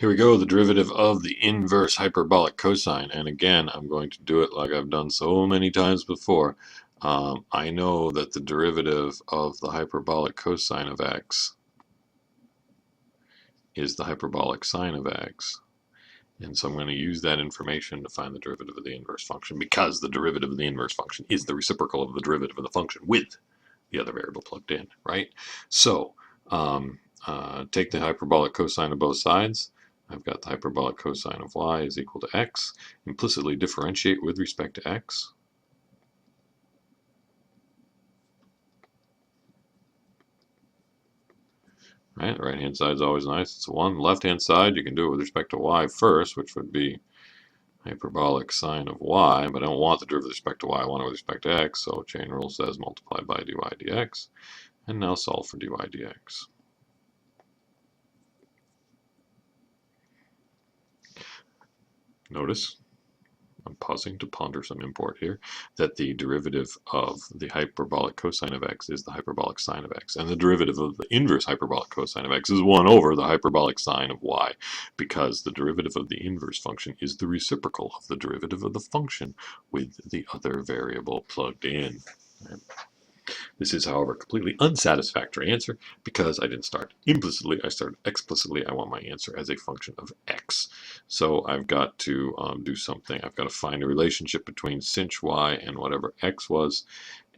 Here we go, the derivative of the inverse hyperbolic cosine. And again, I'm going to do it like I've done so many times before. I know that the derivative of the hyperbolic cosine of x is the hyperbolic sine of x. And so I'm going to use that information to find the derivative of the inverse function, because the derivative of the inverse function is the reciprocal of the derivative of the function with the other variable plugged in, right? So take the hyperbolic cosine of both sides. I've got the hyperbolic cosine of y is equal to x. Implicitly differentiate with respect to x. Right, the right-hand side is always nice. It's 1. Left-hand side, you can do it with respect to y first, which would be hyperbolic sine of y, but I don't want the derivative with respect to y. I want it with respect to x, so chain rule says multiply by dy dx. And now solve for dy dx. Notice, I'm pausing to ponder some import here, that the derivative of the hyperbolic cosine of x is the hyperbolic sine of x, and the derivative of the inverse hyperbolic cosine of x is 1 over the hyperbolic sine of y, because the derivative of the inverse function is the reciprocal of the derivative of the function with the other variable plugged in. This is, however, a completely unsatisfactory answer because I didn't start implicitly, I started explicitly. I want my answer as a function of x. So I've got to do something. I've got to find a relationship between sinh y and whatever x was.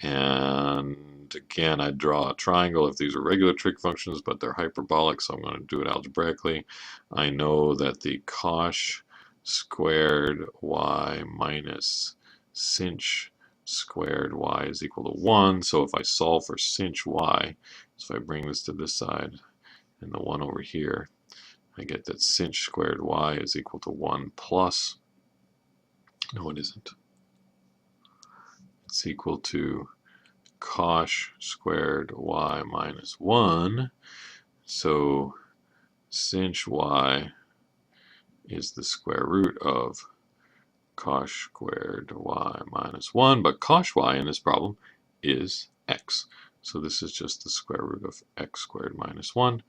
And again, I draw a triangle if these are regular trig functions, but they're hyperbolic, so I'm going to do it algebraically. I know that the cosh squared y minus sinh squared y is equal to 1. So if I solve for sinh y, so if I bring this to this side and the 1 over here, I get that sinh squared y is equal to 1 plus, no it isn't, it's equal to cosh squared y minus 1. So sinh y is the square root of cosh squared y minus 1, but cosh y in this problem is x. So this is just the square root of x squared minus 1,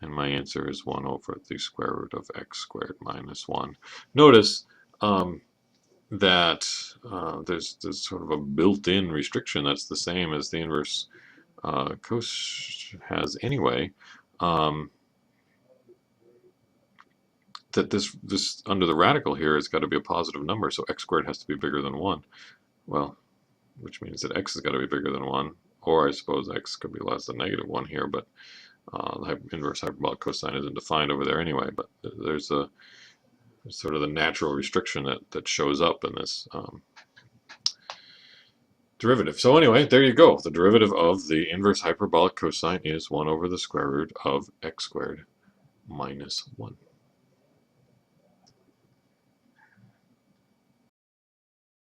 and my answer is 1 over the square root of x squared minus 1. Notice that there's sort of a built-in restriction that's the same as the inverse cos has anyway. That this under the radical here has got to be a positive number, so x squared has to be bigger than 1. Well, which means that x has got to be bigger than 1, or I suppose x could be less than negative 1 here, but the inverse hyperbolic cosine isn't defined over there anyway, but there's sort of the natural restriction that shows up in this derivative. So anyway, there you go. The derivative of the inverse hyperbolic cosine is 1 over the square root of x squared minus 1.